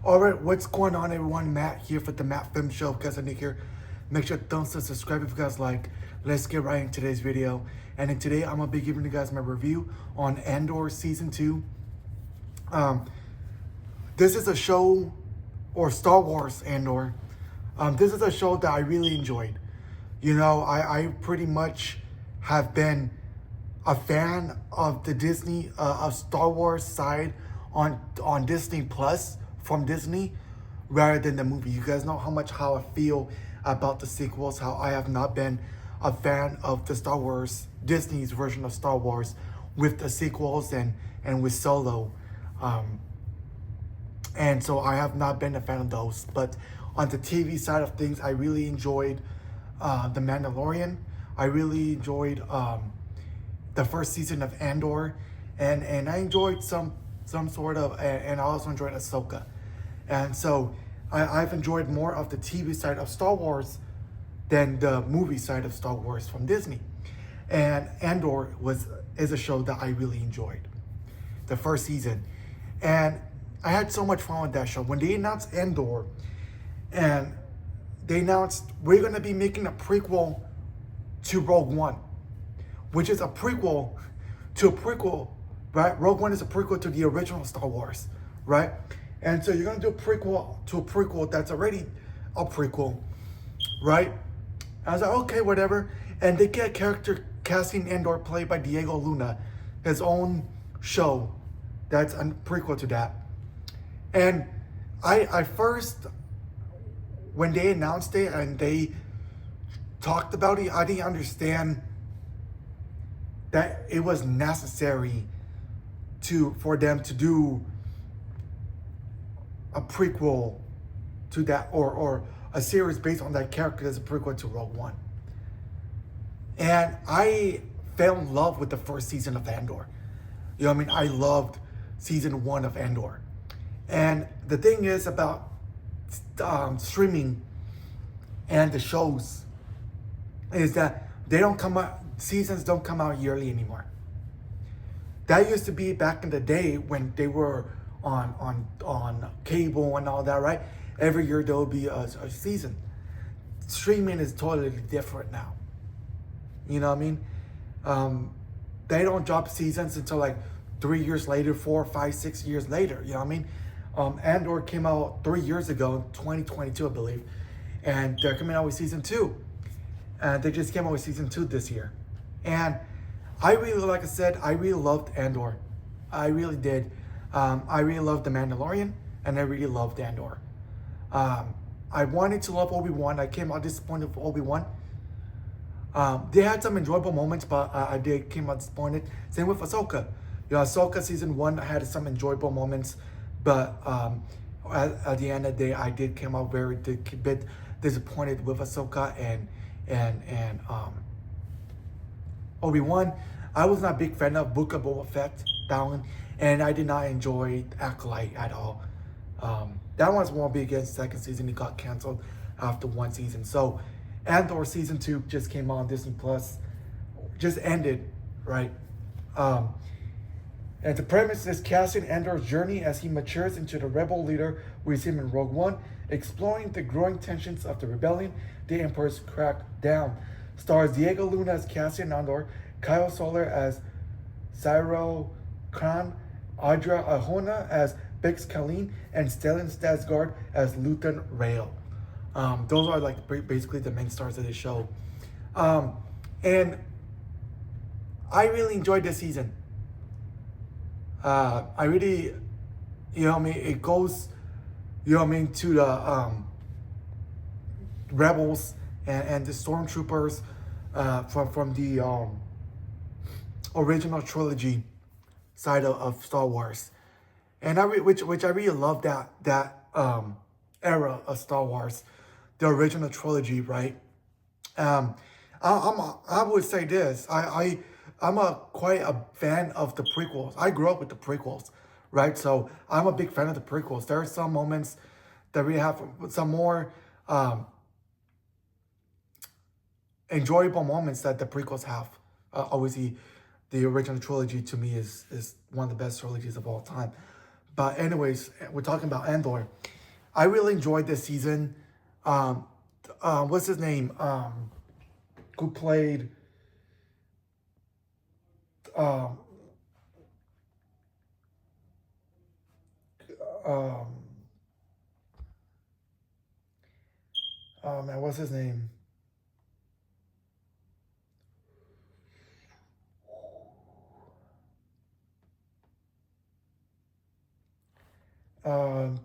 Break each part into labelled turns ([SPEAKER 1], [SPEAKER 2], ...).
[SPEAKER 1] All right, what's going on, everyone? Matt here for the Matt Film Show. If you guys are new here, make sure to thumbs up, subscribe if you guys like. Let's get right into today's video. And then today, I'm gonna be giving you guys my review on Andor season 2. Um, this is a show, or Star Wars Andor. This is a show that I really enjoyed. You know, I pretty much have been a fan of the Disney of Star Wars side on Disney Plus from Disney rather than the movie. You guys know how I feel about the sequels, how I have not been a fan of the Star Wars Disney's version of Star Wars with the sequels and with Solo. Um, and so I have not been a fan of those. But on the TV side of things, I really enjoyed The Mandalorian. I really enjoyed the first season of Andor, and I enjoyed some sort of, and I also enjoyed Ahsoka. And so I've enjoyed more of the TV side of Star Wars than the movie side of Star Wars from Disney. And Andor is a show that I really enjoyed, the first season. And I had so much fun with that show. When they announced Andor, and they announced we're gonna be making a prequel to Rogue One, which is a prequel to a prequel, right? Rogue One is a prequel to the original Star Wars, right? And so you're gonna do a prequel to a prequel that's already a prequel, right? I was like, okay, whatever. And they get character casting Andor played by Diego Luna, his own show that's a prequel to that. And I first, when they announced it and they talked about it, I didn't understand that it was necessary for them to do a prequel to that, or a series based on that character as a prequel to Rogue One. And I fell in love with the first season of Andor. You know what I mean? I loved season 1 of Andor. And the thing is about streaming and the shows is that they don't come out, seasons don't come out yearly anymore. That used to be back in the day when they were on cable and all that, right? Every year there will be a season. Streaming is totally different now. You know what I mean? They don't drop seasons until like 3 years later, 4, 5, 6 years later. You know what I mean? Andor came out 3 years ago, 2022, I believe, and they're coming out with season 2. And they just came out with season 2 this year. And I really, like I said, I really loved Andor. I really did. I really loved The Mandalorian, and I really loved Andor. I wanted to love Obi-Wan. I came out disappointed with Obi-Wan. They had some enjoyable moments, but I did came out disappointed. Same with Ahsoka. You know, Ahsoka season 1 had some enjoyable moments, but at the end of the day, I did come out very bit disappointed with Ahsoka and Obi-Wan. I was not a big fan of Book of Boba Fett, that one, and I did not enjoy Acolyte at all. That one's won't be against second season. It got canceled after 1 season. So Andor season 2 just came on Disney Plus, just ended, right? And the premise is casting Andor's journey as he matures into the rebel leader we see him in Rogue One, exploring the growing tensions of the rebellion, the Emperor's crackdown. Stars Diego Luna as Cassian Andor, Kyle Soler as Cyril Khan, Audra Arjona as Bix Kalin, and Stellan Skarsgård as Lieutenant Rail. Those are like basically the main stars of the show. And I really enjoyed this season. I really, you know what I mean, it goes, you know what I mean, to the rebels and the stormtroopers from the original trilogy side of Star Wars, and which I really love that era of Star Wars, the original trilogy, right? I would say this. I'm quite a fan of the prequels. I grew up with the prequels, right? So I'm a big fan of the prequels. There are some moments that we have some more enjoyable moments that the prequels have. Obviously, the original trilogy to me is one of the best trilogies of all time. But anyways, we're talking about Andor. I really enjoyed this season. Um, what's his name? Who played? Um, um, oh man, what's his name? Um,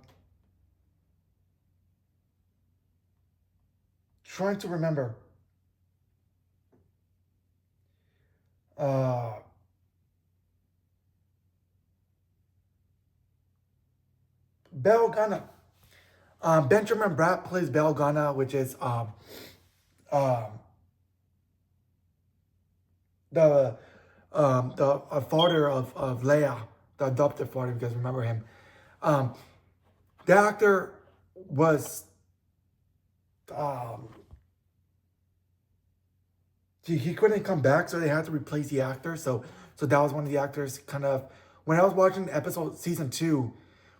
[SPEAKER 1] trying to remember. Uh, Belgana. Benjamin Bratt plays Belgana, which is um, the father of Leia, the adopted father, if you guys remember him. Um, the actor was um, he couldn't come back, so they had to replace the actor. So that was one of the actors. Kind of when I was watching episode season 2,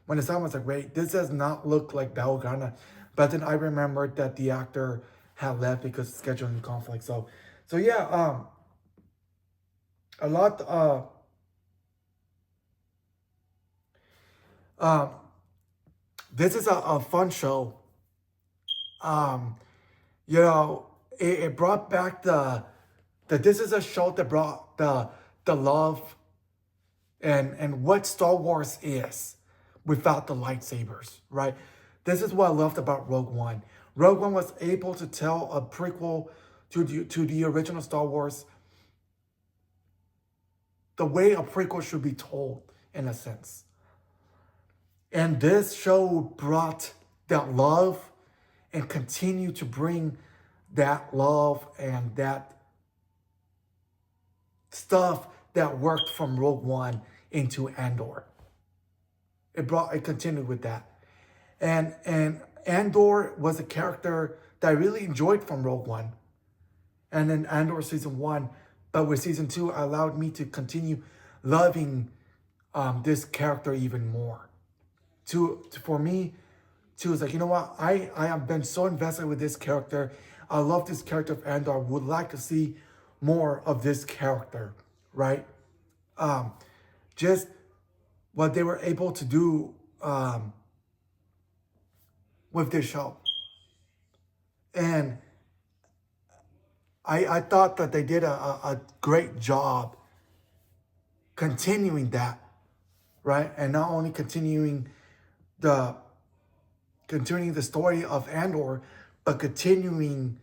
[SPEAKER 1] when the sound was like, wait, this does not look like Belgana. But then I remembered that the actor had left because of scheduling conflict. So yeah, a lot. Um, this is a fun show. Um, you know, it brought back the this is a show that brought the love and what Star Wars is without the lightsabers, right? This is what I loved about Rogue One. Rogue One was able to tell a prequel to the original Star Wars the way a prequel should be told, in a sense. And this show brought that love and continue to bring that love and that stuff that worked from Rogue One into Andor. It continued with that. And Andor was a character that I really enjoyed from Rogue One. And then Andor season 1, but with season 2 allowed me to continue loving this character even more. For me, too, it's like, you know what? I have been so invested with this character. I love this character of Andor. Would like to see more of this character, right? Just what they were able to do with this show. And I thought that they did a great job continuing that, right? And not only the continuing the story of Andor, but continuing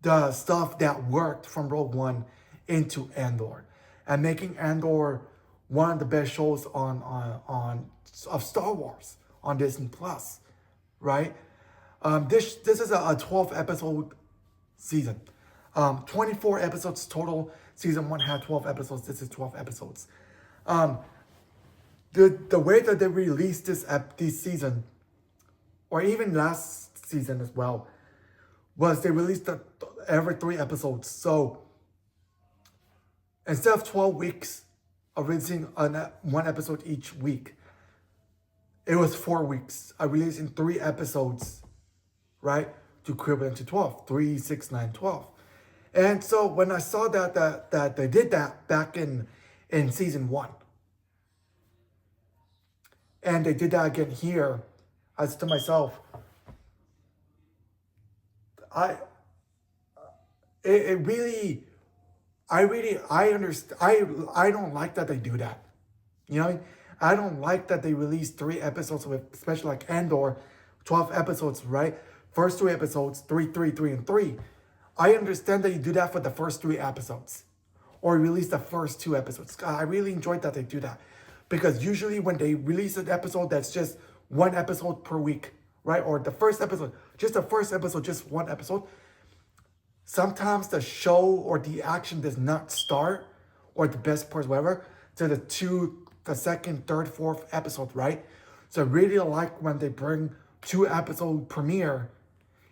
[SPEAKER 1] the stuff that worked from Rogue One into Andor, and making Andor one of the best shows on of Star Wars on Disney Plus, right? This is a 12 episode season, 24 episodes total. Season 1 had 12 episodes. This is 12 episodes. The way that they released this season, or even last season as well, was they released every 3 episodes. So instead of 12 weeks of releasing one episode each week, it was 4 weeks. I released in 3 episodes, right? To equivalent to 12. 3, 6, 9, 12. And so when I saw that they did that back in season 1, and they did that again here, I said to myself, I it really I understand. I don't like that they do that. You know, I don't like that they release 3 episodes with, especially like Andor, 12 episodes, right? First 3 episodes, 3, 3, 3, and 3. I understand that you do that for the first 3 episodes, or release the first 2 episodes. I really enjoyed that they do that, because usually when they release an episode that's just 1 episode per week, right? Or the first episode, just 1 episode. Sometimes the show or the action does not start, or the best parts, whatever, to the second, third, fourth episode, right? So I really like when they bring 2 episode premiere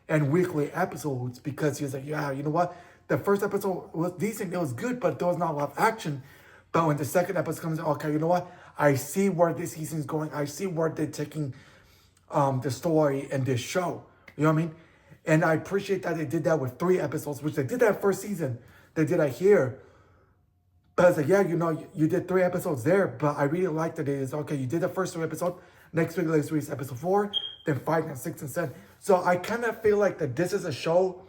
[SPEAKER 1] and weekly episodes, because he's like, yeah, you know what? The first episode was decent, it was good, but there was not a lot of action. But when the second episode comes, okay, you know what? I see where this season's going. I see where they're taking the story and this show. You know what I mean? And I appreciate that they did that with 3 episodes, which they did that first season. They did that here. But I was like, yeah, you know, you did 3 episodes there, but I really liked that it is, okay, you did the first 3 episodes, next week, let's release episode 4, then 5, and 6, and 7. So I kind of feel like that this is a show,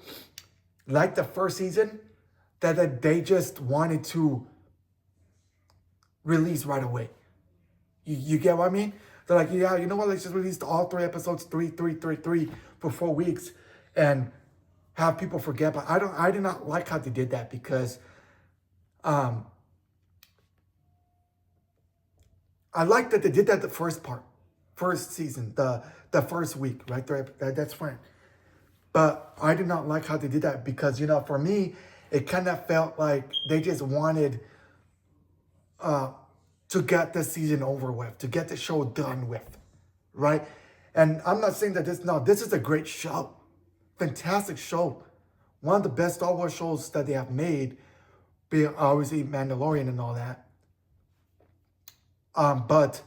[SPEAKER 1] like the first season, that they just wanted to release right away. You get what I mean? They're like, yeah, you know what, let's just release all 3 episodes, 3, for 4 weeks, and have people forget. But I did not like how they did that, because I like that they did that the first season, the first week, right? That's fine. But I did not like how they did that, because, you know, for me, it kind of felt like they just wanted to get the season over with, to get the show done with, right? And I'm not saying that this is a great show. Fantastic show. One of the best Star Wars shows that they have made, being obviously Mandalorian and all that. But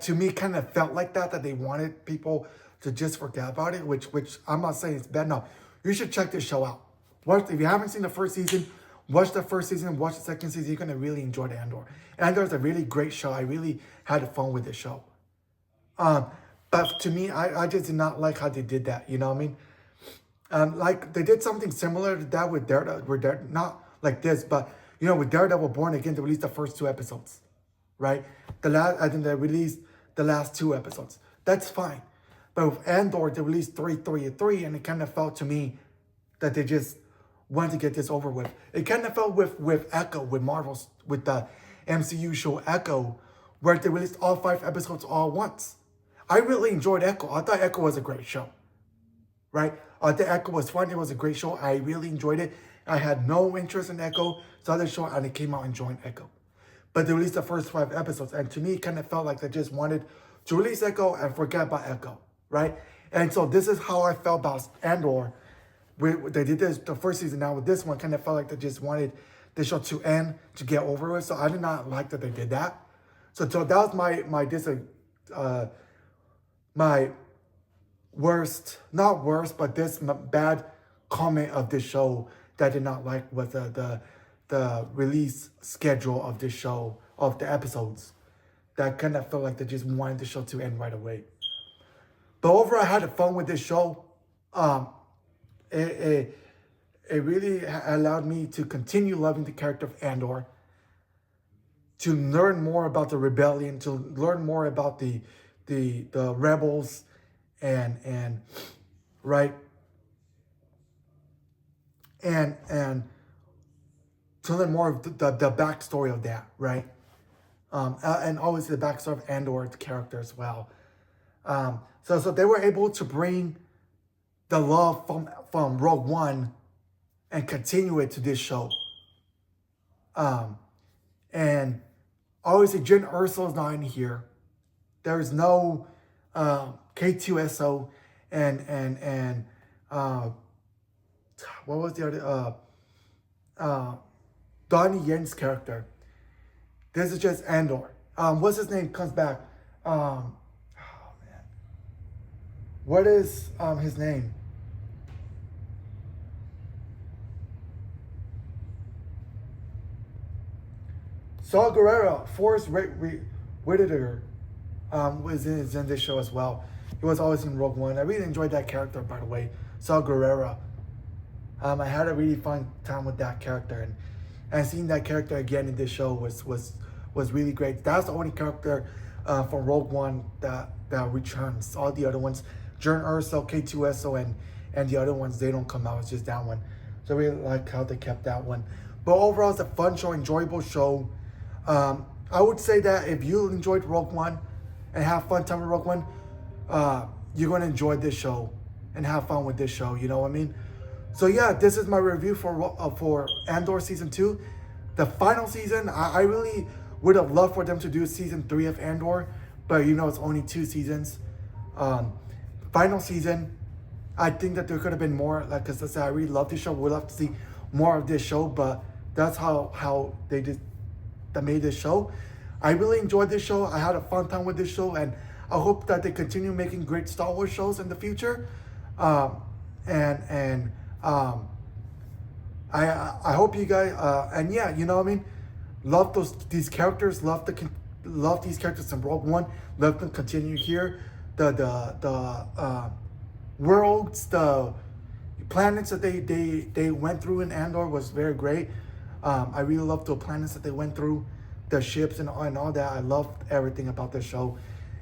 [SPEAKER 1] to me, kind of felt like that they wanted people to just forget about it, which I'm not saying it's bad. No, you should check this show out. If you haven't seen the first season, watch the first season, watch the second season. You're going to really enjoy the Andor. Andor is a really great show. I really had fun with the show. But to me, I just did not like how they did that. You know what I mean? Like they did something similar to that with Daredevil. Not like this, but you know, with Daredevil Born Again, they released the first 2 episodes, right? I think they released the last 2 episodes. That's fine. But with Andor, they released 3, and it kind of felt to me that they just wanted to get this over with. It kind of felt with Echo, with Marvel's, with the MCU show Echo, where they released all 5 episodes all at once. I really enjoyed Echo. I thought Echo was a great show, right? I thought Echo was fun. It was a great show. I really enjoyed it. I had no interest in Echo, saw the show, and I came out enjoying Echo. But they released the first 5 episodes, and to me, it kind of felt like they just wanted to release Echo and forget about Echo, right? And so this is how I felt about Andor. They did this the first season. Now with this one, kind of felt like they just wanted the show to end, to get over with. So I did not like that they did that. So that was my worst, not worst, but this bad comment of this show that I did not like was the release schedule of this show, of the episodes. That kind of felt like they just wanted the show to end right away. But overall, I had fun with this show. It really allowed me to continue loving the character of Andor, to learn more about the rebellion, to learn more about the rebels, and right, and to learn more of the backstory of that, right, and always the backstory of Andor's character as well. So they were able to bring the love from Rogue One and continue it to this show. And obviously Jen Erso's not in here. There's no K2SO and what was the other Donnie Yen's character. This is just Andor. What's his name comes back? Oh man. What is his name? Saul Guerrero, Forrest Whitaker, was in this show as well. He was always in Rogue One. I really enjoyed that character, by the way, Saul Guerrero. I had a really fun time with that character, and seeing that character again in this show was really great. That's the only character from Rogue One that returns. All the other ones, Jern Erso, K2SO, and the other ones, they don't come out. It's just that one. So I really like how they kept that one. But overall, it's a fun show, enjoyable show. I would say that if you enjoyed Rogue One and have fun time with Rogue One, you're going to enjoy this show and have fun with this show. You know what I mean? So yeah, this is my review for Andor Season 2. The final season, I really would have loved for them to do Season 3 of Andor, but you know it's only 2 seasons. Final season, I think that there could have been more. Like I said, I really love this show. We'd love to see more of this show, but that's how they made this show. I really enjoyed this show. I had a fun time with this show, and I hope that they continue making great Star Wars shows in the future. And I hope you guys and yeah, you know what I mean. Love these characters. Love these characters in Rogue One. Love them continue here. The worlds, the planets that they went through in Andor was very great. I really loved the planets that they went through, the ships and all that. I loved everything about the show,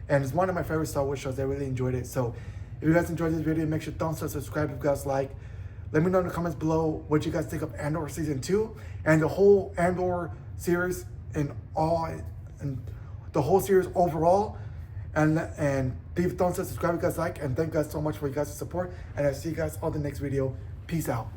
[SPEAKER 1] and it's one of my favorite Star Wars shows. I really enjoyed it. So if you guys enjoyed this video, make sure to thumbs up, subscribe if you guys like. Let me know in the comments below what you guys think of Andor Season 2 and the whole Andor series and the whole series overall. And leave a thumbs up, subscribe if you guys like, and thank you guys so much for you guys' support. And I'll see you guys on the next video. Peace out.